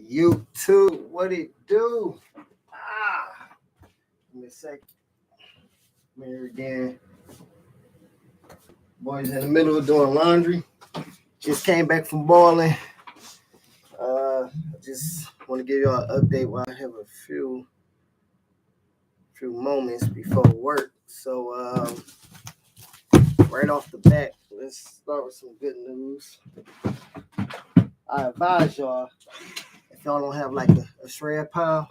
YouTube, what it do? Give me a sec. I'm here again. Boys in the middle of doing laundry. Just came back from balling. I just want to give y'all an update while I have a few moments before work. So right off the bat, let's start with some good news. I advise y'all, if y'all don't have like a shred pile,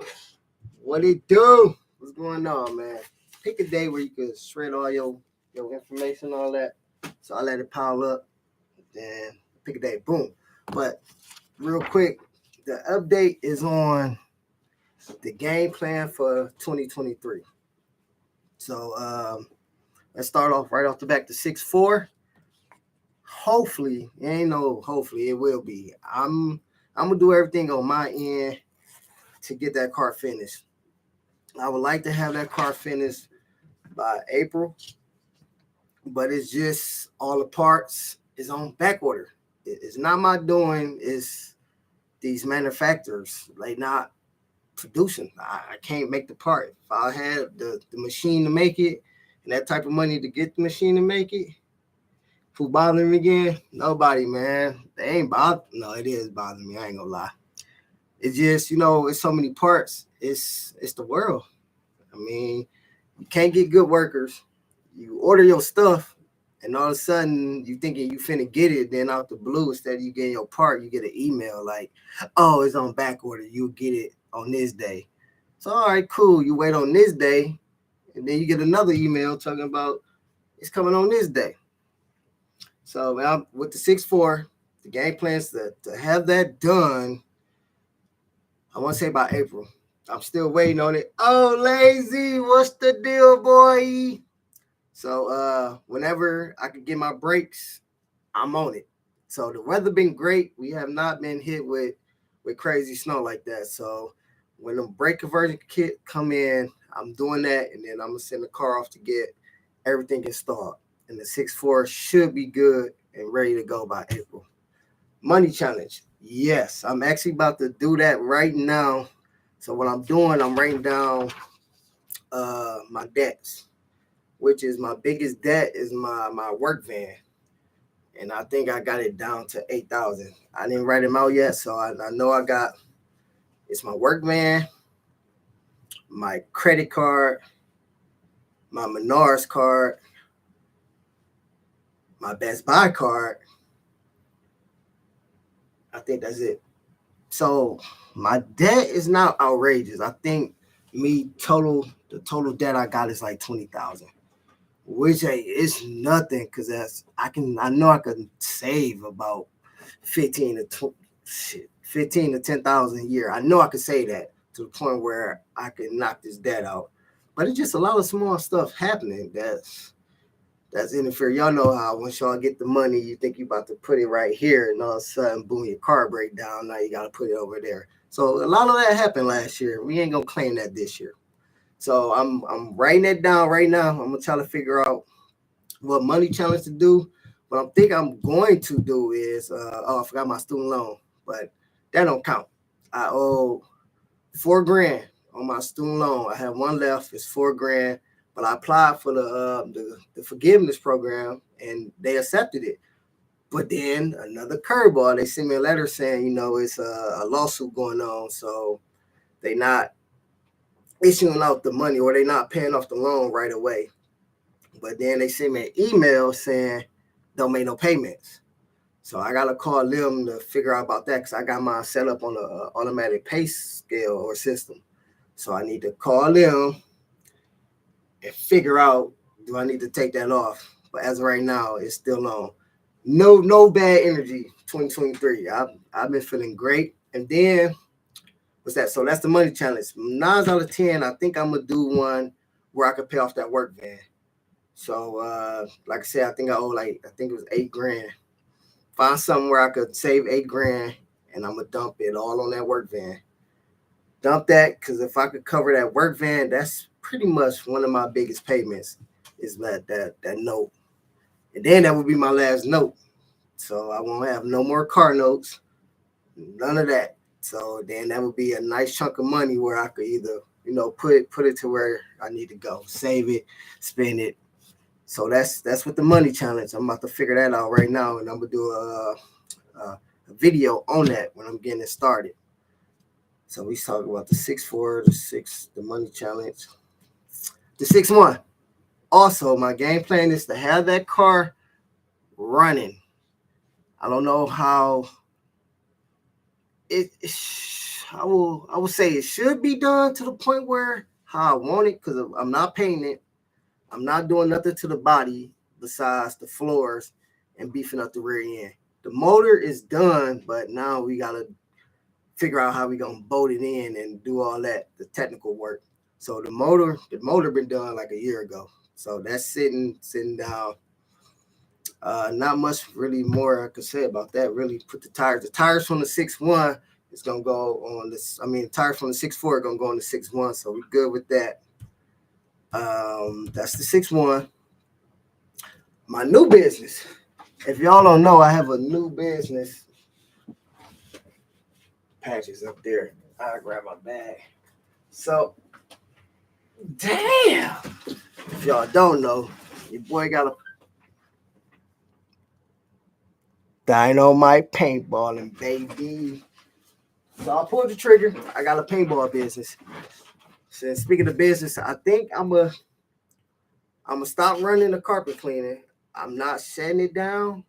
what it do? What's going on, man? Pick a day where you can shred all your information, all that. So I let it pile up, then pick a day, boom. But real quick, the update is on the game plan for 2023. So let's start off right off the back to 6-4. Hopefully, hopefully it will be. I'm gonna do everything on my end to get that car finished. I would like to have that car finished by April, but it's just all the parts is on back order. It's not my doing. It's these manufacturers. They not producing. I can't make the part. If I had the machine to make it and that type of money to get the machine to make it, who bothering me again? Nobody, man. They ain't bothering. No, it is bothering me. I ain't gonna lie. It's just, it's so many parts. It's the world. I mean, you can't get good workers. You order your stuff, and all of a sudden you thinking you finna get it. Then out the blue, instead of you getting your part, you get an email like, "Oh, it's on back order. You'll get it on this day." So all right, cool. You wait on this day, and then you get another email talking about it's coming on this day. So with the 6-4, the game plans to have that done. I want to say by April. I'm still waiting on it. Oh, Lazy, what's the deal, boy? So whenever I can get my breaks, I'm on it. So the weather been great. We have not been hit with crazy snow like that. So when the brake conversion kit come in, I'm doing that, and then I'm gonna send the car off to get everything installed. And the 6-4 should be good and ready to go by April. Money challenge. Yes, I'm actually about to do that right now. So what I'm doing, I'm writing down my debts, which is my biggest debt is my work van. And I think I got it down to 8,000. I didn't write them out yet, so I know it's my work van, my credit card, my Menards card, my Best Buy card. I think that's it. So my debt is not outrageous. I think the total debt I got is like 20,000, which it's nothing because I know I can save about 15 to 10,000 a year. I know I could say that to the point where I could knock this debt out. But it's just a lot of small stuff happening that's interfere. Y'all know how once y'all get the money, you think you about to put it right here, and all of a sudden, boom, your car break down. Now you got to put it over there. So a lot of that happened last year. We ain't gonna claim that this year. So I'm writing that down right now. I'm gonna try to figure out what money challenge to do. What I'm going to do is I forgot my student loan, but that don't count. I owe $4,000 on my student loan. I have one left. It's $4,000. But I applied for the forgiveness program and they accepted it. But then another curveball, they sent me a letter saying, it's a lawsuit going on, so they not issuing out the money or they not paying off the loan right away. But then they sent me an email saying don't make no payments. So I gotta call them to figure out about that because I got mine set up on an automatic pay scale or system. So I need to call them and figure out, do I need to take that off? But as of right now, it's still on. No bad energy 2023. I've been feeling great. And then what's that? So that's the money challenge. 9 out of 10, I think I'm gonna do one where I could pay off that work van. So like I said, I think it was $8,000. Find something where I could save $8,000 and I'm gonna dump it all on that work van. Dump that because if I could cover that work van, that's pretty much one of my biggest payments is that note. And then that would be my last note. So I won't have no more car notes, none of that. So then that would be a nice chunk of money where I could either, put it to where I need to go, save it, spend it. So that's what the money challenge. I'm about to figure that out right now, and I'm gonna do a video on that when I'm getting it started. So we talking about the 6-4, the money challenge, the 6-1. Also, my game plan is to have that car running. I don't know how it. I will say it should be done to the point where how I want it, because I'm not painting it. I'm not doing nothing to the body besides the floors and beefing up the rear end. The motor is done, but now we gotta figure out how we gonna bolt it in and do all that, the technical work. So the motor been done like a year ago. So that's sitting down. Not much really more I could say about that. Really, put the tires. The tires from the 6-1 is gonna go on this. I mean, the tires from the 6-4 are gonna go on the 6-1. So we're good with that. That's the 6-1. My new business. If y'all don't know, I have a new business. Patches up there. I grab my bag. So, damn. If y'all don't know, your boy got a Dynamite paintballing, baby. So I pulled the trigger. I got a paintball business. So speaking of business, I think I'm gonna stop running the carpet cleaning. I'm not shutting it down.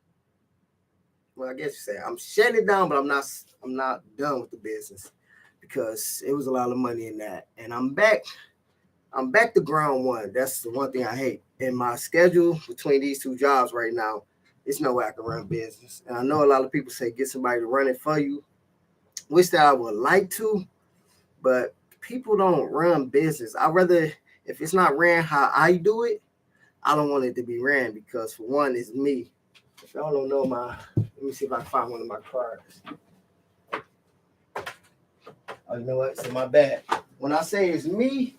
Well, I guess you say I'm shutting it down, but I'm not done with the business because it was a lot of money in that. And I'm back to ground one. That's the one thing I hate. In my schedule between these two jobs right now, it's no way I can run business. And I know a lot of people say get somebody to run it for you, which that I would like to, but people don't run business. I'd rather, if it's not ran how I do it, I don't want it to be ran because for one, it's me. If y'all don't know let me see if I can find one of my cards. Oh, you know what? It's in my bag. When I say it's me,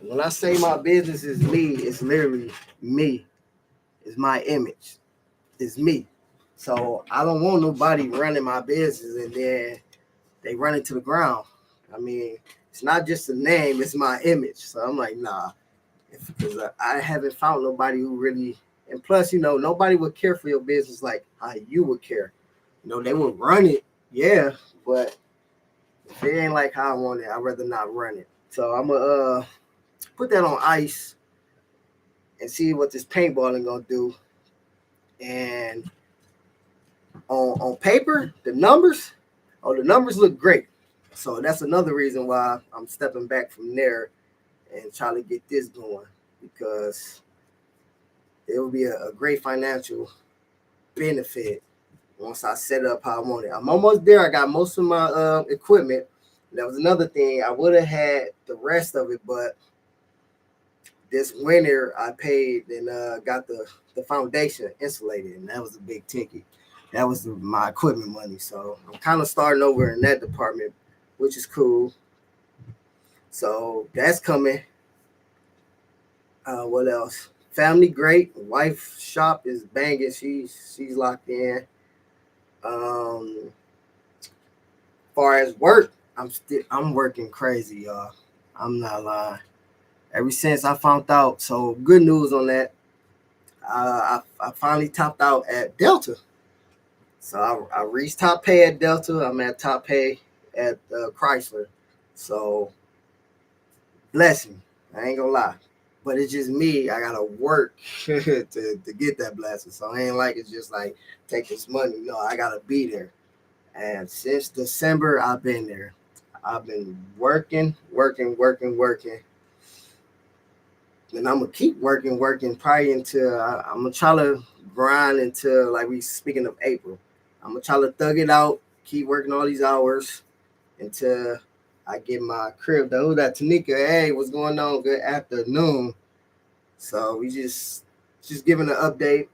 when I say my business is me, it's literally me. It's my image. It's me. So I don't want nobody running my business and then they run it to the ground. I mean, it's not just a name, it's my image. So I'm like, nah. Because I haven't found nobody who really, and plus, nobody would care for your business like how you would care. They would run it, yeah, but if it ain't like how I want it, I'd rather not run it. So I'm gonna put that on ice and see what this paintballing gonna do. And on paper, the numbers look great. So that's another reason why I'm stepping back from there and trying to get this going, because it will be a great financial benefit once I set up how I want it. I'm almost there. I got most of my equipment. That was another thing. I would have had the rest of it, but this winter I paid and got the foundation insulated, and that was a big ticket. That was my equipment money. So I'm kind of starting over in that department, which is cool. So that's coming. What else? Family great. Wife shop is banging. She's locked in. Far as work, I'm working crazy, y'all. I'm not lying. Ever since I found out, so good news on that. I finally topped out at Delta. So I reached top pay at Delta. I'm at top pay at Chrysler. So bless me. I ain't gonna lie. But it's just me. I gotta work to get that blessing. So it ain't like it's just like take this money. No, I gotta be there. And since December, I've been there. I've been working. And I'm gonna keep working probably until I'm gonna try to grind until like we speaking of April. I'm gonna try to thug it out, keep working all these hours until I get my crib done. Who that? Tanika? Hey, what's going on? Good afternoon. So we just giving an update.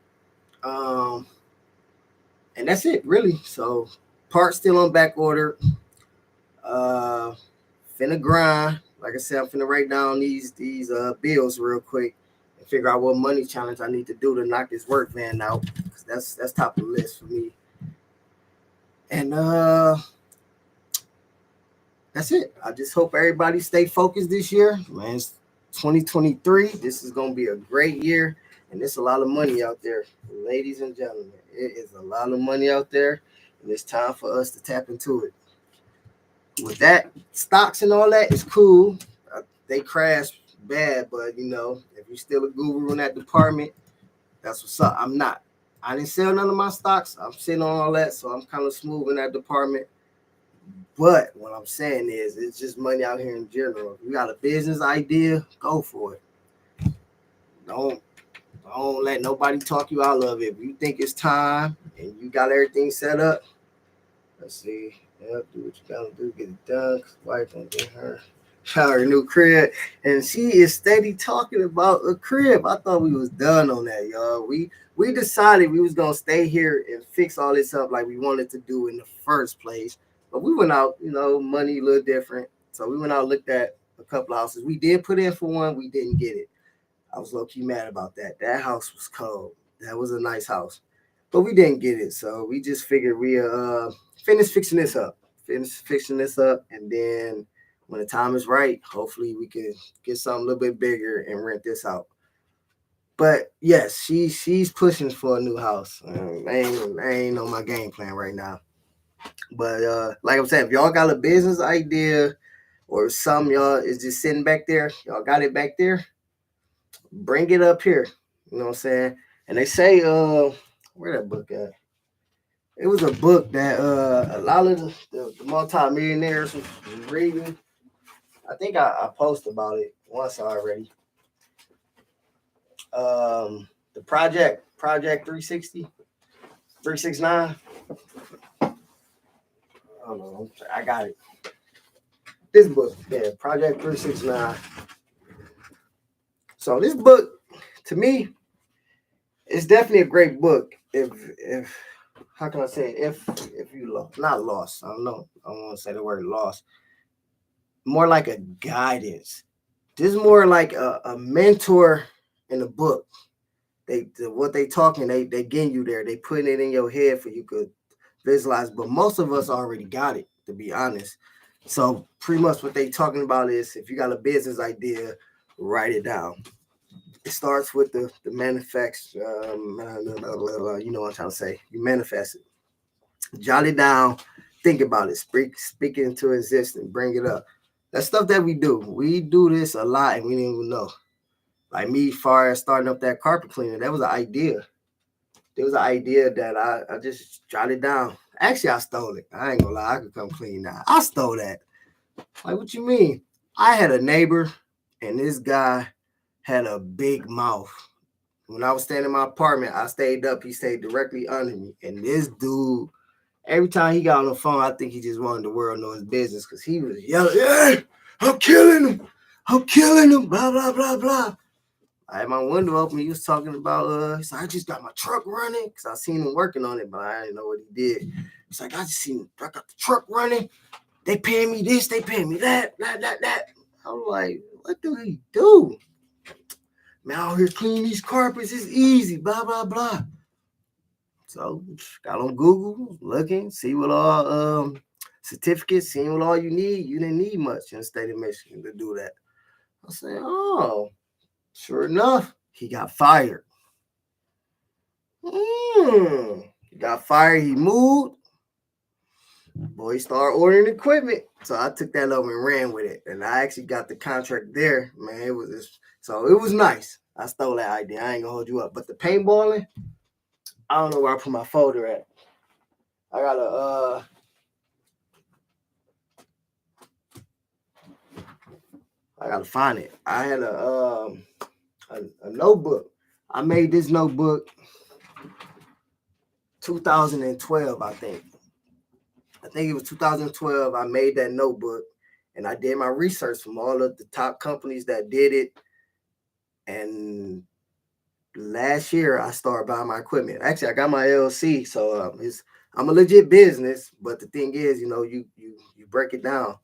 And that's it really. So parts still on back order. Finna grind. Like I said, I'm finna write down these bills real quick and figure out what money challenge I need to do to knock this work van out. Because That's top of the list for me. And that's it. I just hope everybody stay focused this year. Man, it's 2023. This is gonna be a great year, and there's a lot of money out there, ladies and gentlemen. It is a lot of money out there, and it's time for us to tap into it. With that, stocks and all that is cool. They crash bad, but if you're still a guru in that department, that's what's up. I'm not. I didn't sell none of my stocks. I'm sitting on all that, so I'm kind of smooth in that department. But what I'm saying is, it's just money out here in general. If you got a business idea, go for it. Don't don't let nobody talk you out of it. If you think it's time and you got everything set up, let's see. Yeah, do what you gotta do, get it done. Cause wife gonna get her new crib, and she is steady talking about a crib. I thought we was done on that, y'all. We decided we was gonna stay here and fix all this up like we wanted to do in the first place. But we went out, money a little different. So we went out, looked at a couple of houses. We did put in for one, we didn't get it. I was low key mad about that. That house was cold. That was a nice house, but we didn't get it. So we just figured we finish fixing this up, and then when the time is right, hopefully we can get something a little bit bigger and rent this out. But yes, she's pushing for a new house. I ain't on my game plan right now. But like I'm saying, if y'all got a business idea or some y'all is just sitting back there, y'all got it back there, bring it up here. You know what I'm saying? And they say, where that book at? It was a book that a lot of the multi-millionaires was reading. I think I posted about it once already. The Project 360, 369. Hold on, I got it. This book, yeah, Project 369. So this book, to me, it's definitely a great book. If how can I say it? If you not lost, I don't know. I don't want to say the word lost. More like a guidance. This is more like a mentor in a book. What they talking, they getting you there. They putting it in your head for you could visualize. But most of us already got it, to be honest. So pretty much what they talking about is if you got a business idea, write it down. It starts with the manifest. You know what I'm trying to say. You manifest it. Jot it down. Think about it. Speak it into existence. Bring it up. That's stuff that we do. We do this a lot, and we didn't even know. Like me, far as starting up that carpet cleaner, that was an idea. There was an idea that I just jotted down. Actually, I stole it. I ain't gonna lie. I could come clean now. I stole that. Like, what you mean? I had a neighbor, and this guy had a big mouth. When I was staying in my apartment, I stayed up. He stayed directly under me. And this dude, every time he got on the phone, I think he just wanted the world to know his business because he was yelling, "Yeah, I'm killing him. I'm killing him, blah, blah, blah, blah." I had my window open. He was talking about, he's like, "I just got my truck running," because I seen him working on it, but I didn't know what he did. He's like, I got the truck running. They paying me this, they paying me that, that. I'm like, what do he do? Man, out here cleaning these carpets, it's easy, blah, blah, blah. So got on Google, looking, see what all certificates, seeing what all you need. You didn't need much in the state of Michigan to do that. I said, oh, sure enough, he got fired. He got fired, he moved. Boy, he started ordering equipment. So I took that over and ran with it. And I actually got the contract there. Man, it was nice. I stole that idea. I ain't gonna hold you up. But the paintballing, I don't know where I put my folder at. I gotta find it. I had a notebook. I made this notebook 2012, I think. I think it was 2012. I made that notebook and I did my research from all of the top companies that did it. And last year I started buying my equipment. Actually, I got my LLC, so I'm a legit business. But the thing is, you break it down.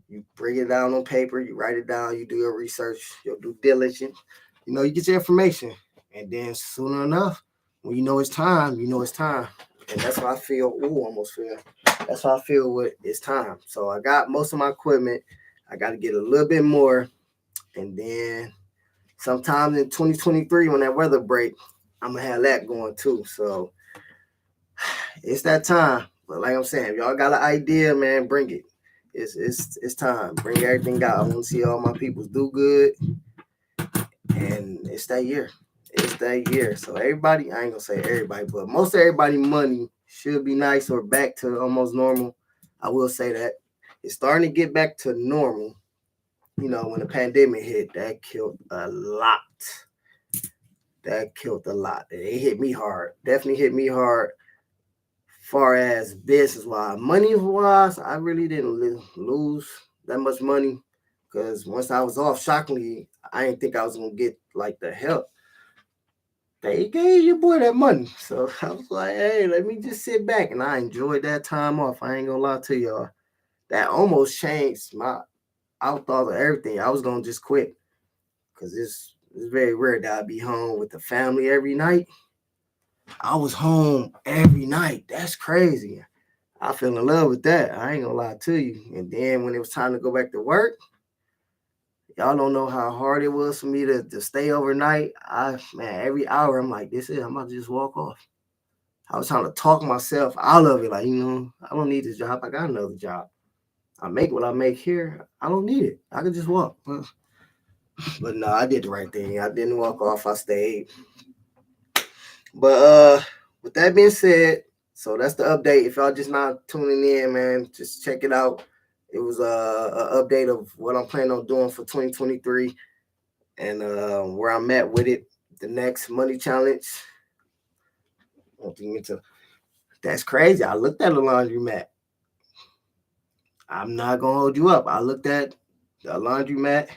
You bring it down on paper. You write it down. You do your research. Your due diligence. You get your information, and then sooner enough, when you know it's time, you know it's time. And that's how I feel. Ooh, almost feel. That's how I feel with it's time. So I got most of my equipment. I got to get a little bit more. And then sometime in 2023, when that weather break, I'm going to have that going too. So it's that time. But like I'm saying, if y'all got an idea, man, bring it. It's time. Bring everything out. I want to see all my peoples do good. And it's that year. It's that year. So everybody, I ain't gonna say everybody, but most everybody money should be nice or back to almost normal. I will say that. It's starting to get back to normal. You know, when the pandemic hit, that killed a lot. That killed a lot. It hit me hard. Definitely hit me hard. Far as business wise, money wise, I really didn't lose that much money because once I was off, shockingly, I didn't think I was gonna get like the help. They gave your boy that money, so I was like, hey, let me just sit back, and I enjoyed that time off. I ain't gonna lie to y'all. That almost changed my outthought of everything. I was gonna just quit because it's very rare that I'd be home with the family every night. I was home every night. That's crazy. I fell in love with that. I ain't gonna lie to you. And then when it was time to go back to work, y'all don't know how hard it was for me to stay overnight. Man, every hour I'm like, this is I'm about to just walk off. I was trying to talk myself out of it, like, I don't need this job. I got another job. I make what I make here. I don't need it. I can just walk. But no, I did the right thing. I didn't walk off. I stayed. But with that being said, so that's the update. If y'all just not tuning in, man, just check it out. It was an update of what I'm planning on doing for 2023 and where I'm at with it. The next money challenge. That's crazy. I looked at the laundromat. I'm not gonna hold you up. I looked at the laundromat.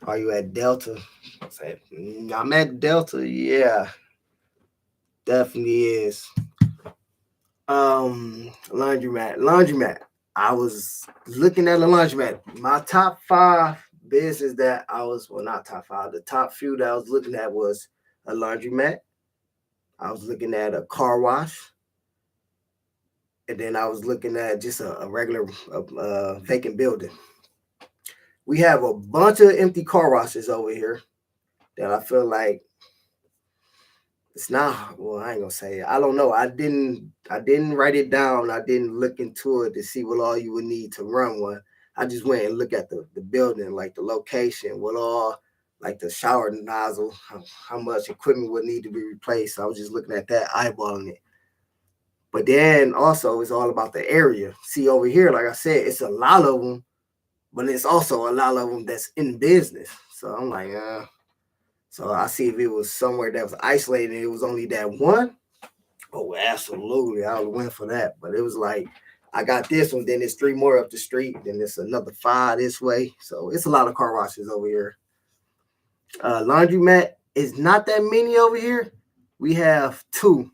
Are you at Delta? I said, I'm at Delta. Yeah, definitely is. Laundromat. I was looking at the laundromat. My top 5 business that I was, well, not top 5. The top few that I was looking at was a laundromat. I was looking at a car wash. And then I was looking at just a regular vacant building. We have a bunch of empty car washes over here that I feel like it's not. Well, I ain't gonna say it. I don't know. I didn't write it down. I didn't look into it to see what all you would need to run one. I just went and looked at the building, like the location, what all, like the shower nozzle, how much equipment would need to be replaced. I was just looking at that, eyeballing it. But then also it's all about the area. See over here, like I said, it's a lot of them, but it's also a lot of them that's in business. So I'm like, so I see if it was somewhere that was isolated, it was only that one. Oh, absolutely, I would win for that. But it was like I got this one, then there's 3 more up the street, then there's another 5 this way. So it's a lot of car washes over here. Laundromat is not that many over here. We have 2,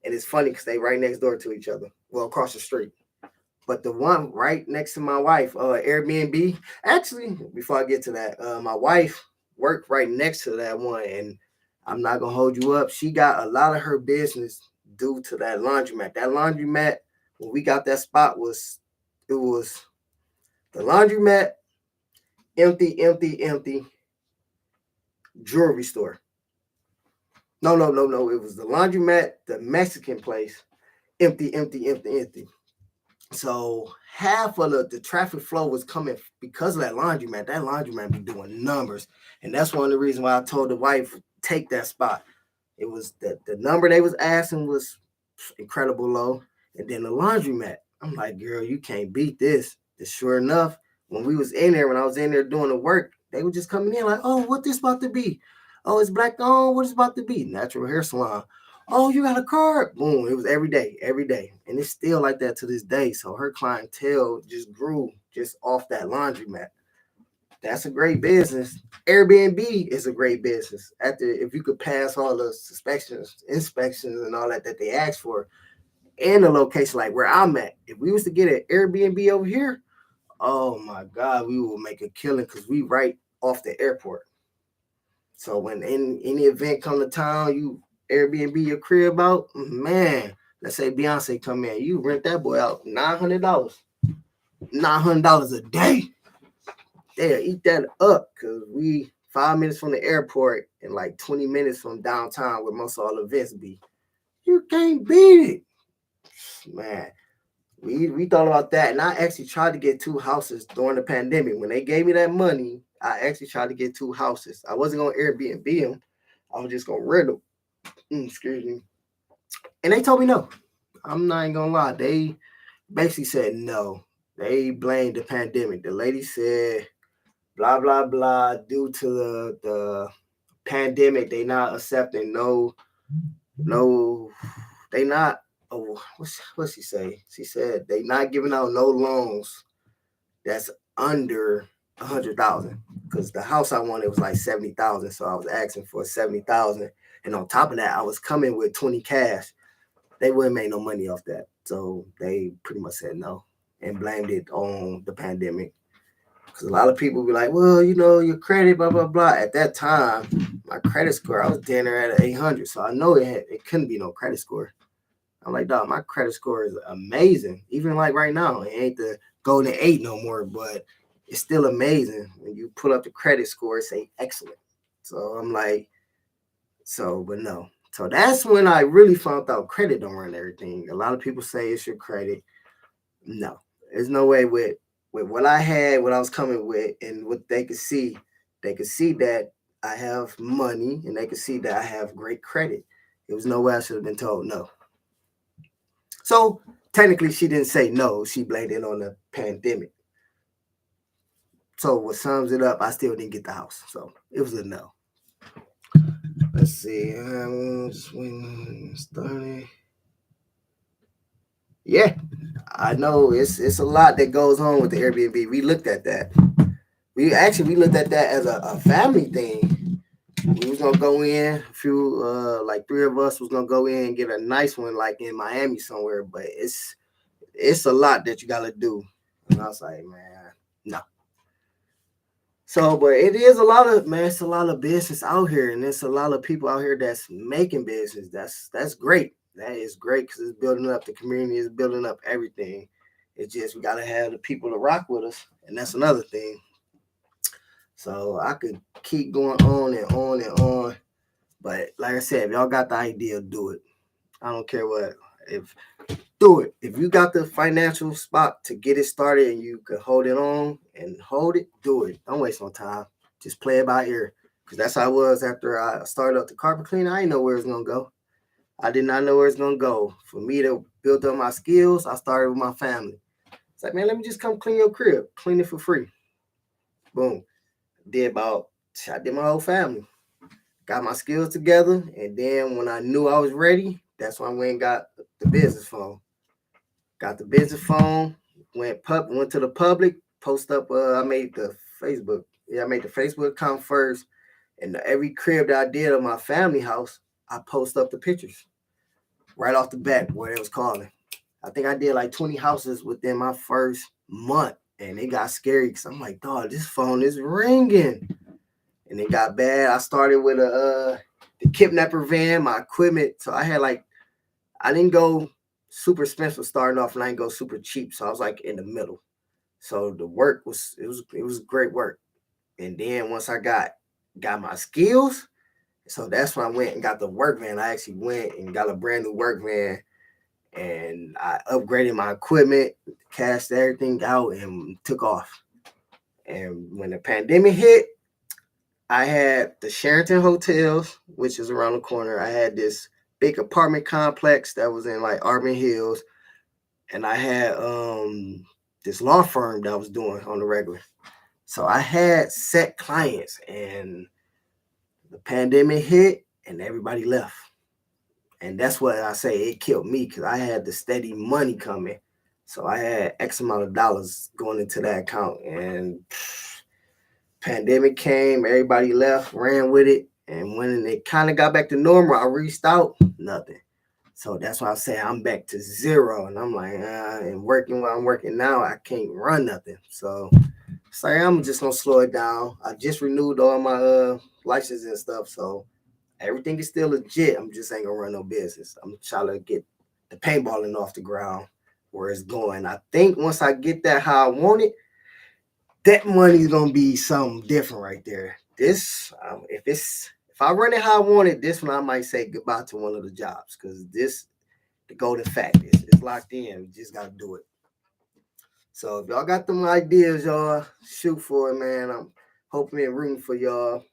and it's funny because they right next door to each other. Well, across the street. But the one right next to my wife, Airbnb. Actually, before I get to that, my wife worked right next to that one, and I'm not gonna hold you up. She got a lot of her business due to that laundromat. That laundromat, when we got that spot, it was the laundromat, empty jewelry store. No. It was the laundromat, the Mexican place, empty. So half of the traffic flow was coming because of that laundromat. That laundromat be doing numbers. And that's one of the reasons why I told the wife, take that spot. It was the number they was asking was incredible low. And then the laundromat. I'm like, girl, you can't beat this. And sure enough, when I was in there doing the work, they were just coming in like, oh, what this about to be? Oh, it's black on. What is about to be? Natural hair salon. Oh, you got a card? Boom. It was every day. And it's still like that to this day. So her clientele just grew just off that laundromat. That's a great business. Airbnb is a great business. If you could pass all the inspections and all that they ask for, and the location like where I'm at. If we was to get an Airbnb over here, oh my God, we will make a killing because we right off the airport. So when any event come to town, you Airbnb your crib out, man. Let's say Beyonce come in, you rent that boy out $900, $900 a day. They'll eat that up because we 5 minutes from the airport and like 20 minutes from downtown where most of all events be. You can't beat it, man. We thought about that, and I actually tried to get 2 houses during the pandemic. When they gave me that money, I actually tried to get 2 houses. I wasn't gonna Airbnb them. I was just gonna rent them. Excuse me. And they told me no. I'm not even gonna lie. They basically said no. They blamed the pandemic. The lady said blah blah blah due to the pandemic. They not accepting no. They not. Oh, what's she say? She said they not giving out no loans that's under 100,000, because the house I wanted was like 70,000, so I was asking for 70,000, and on top of that, I was coming with 20 cash. They wouldn't make no money off that, so they pretty much said no and blamed it on the pandemic. Because a lot of people be like, well, your credit, blah blah blah. At that time, my credit score, I was dinner at 800, so I know it couldn't be no credit score. I'm like, dog, my credit score is amazing. Even like right now, it ain't the golden 8 no more, but it's still amazing. When you pull up the credit score, it say excellent. So I'm like, but no. So that's when I really found out credit don't run everything. A lot of people say it's your credit. No, there's no way with what I had, what I was coming with, and what they could see. They could see that I have money, and they could see that I have great credit. It was no way I should have been told no. So technically, she didn't say no. She blamed it on the pandemic. So what sums it up, I still didn't get the house. So it was a no. Let's see. Started. Yeah, I know it's a lot that goes on with the Airbnb. We looked at that. We looked at that as a family thing. We was gonna go in, a few like 3 of us was gonna go in and get a nice one like in Miami somewhere, but it's a lot that you gotta do. And I was like, man, no. So, but it is a lot of, man, it's a lot of business out here, and it's a lot of people out here that's making business. That's great. That is great because it's building up the community, it's building up everything. It's just we gotta have the people to rock with us, and that's another thing. So I could keep going on and on and on. But like I said, if y'all got the idea, do it. I don't care what. If do it. If you got the financial spot to get it started and you can hold it on and hold it, do it. Don't waste no time. Just play it by ear. Because that's how I was after I started up the carpet cleaner. I didn't know where it was going to go. I did not know where it's going to go. For me to build up my skills, I started with my family. It's like, man, let me just come clean your crib. Clean it for free. Boom. I did my whole family. Got my skills together. And then when I knew I was ready, that's when I went and got the business phone. Got the business phone, went to the public, post up. I made the Facebook. Yeah, I made the Facebook account first, and every crib that I did of my family house, I post up the pictures right off the bat where they was calling. I think I did like 20 houses within my first month, and it got scary because I'm like, dog, this phone is ringing, and it got bad. I started with the kidnapper van, my equipment, so I didn't go super expensive starting off, and I didn't go super cheap. So I was like in the middle. So the work was great work. And then once I got my skills, so that's when I went and got the work van. I actually went and got a brand new work van, and I upgraded my equipment, cashed everything out, and took off. And when the pandemic hit, I had the Sheraton Hotels, which is around the corner. I had this big apartment complex that was in like Auburn Hills, and I had this law firm that I was doing on the regular. So I had set clients, and the pandemic hit, and everybody left. And that's what I say, it killed me because I had the steady money coming. So I had X amount of dollars going into that account, and pandemic came, everybody left, ran with it. And when it kind of got back to normal, I reached out, nothing. So that's why I say I'm back to zero. And I'm like, and working while I'm working now, I can't run nothing. So So I'm just gonna slow it down. I just renewed all my license and stuff, so everything is still legit. I'm just ain't gonna run no business. I'm trying to get the paintballing off the ground where it's going. I think once I get that how I want it, that money's gonna be something different right there. This, if I run it how I want it, this one I might say goodbye to one of the jobs because this the golden fact is it's locked in. We just gotta do it. So if y'all got them ideas, y'all shoot for it, man. I'm hoping and rooting for y'all.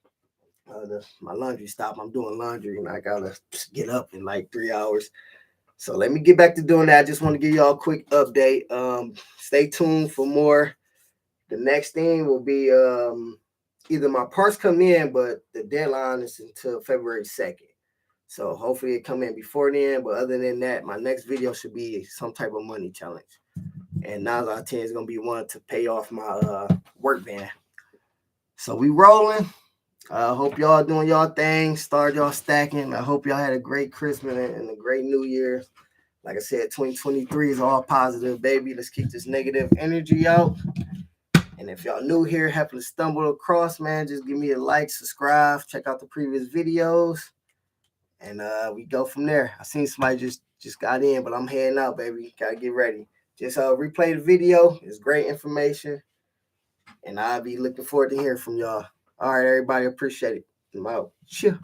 My laundry stop. I'm doing laundry and I gotta get up in like 3 hours. So let me get back to doing that. I just want to give y'all a quick update. Stay tuned for more. The next thing will be either my parts come in, but the deadline is until February 2nd. So hopefully it come in before then. But other than that, my next video should be some type of money challenge. And 9 out of 10 is gonna be one to pay off my work van. So we rolling. I hope y'all doing y'all thing. Start y'all stacking. I hope y'all had a great Christmas and a great New Year. Like I said, 2023 is all positive, baby. Let's keep this negative energy out. And if y'all new here, happen to stumble across, man, just give me a like, subscribe, check out the previous videos, and we go from there. I seen somebody just got in, but I'm heading out, baby. Gotta get ready. Just replay the video. It's great information, and I'll be looking forward to hearing from y'all. All right, everybody, appreciate it. I'm out. Cheers.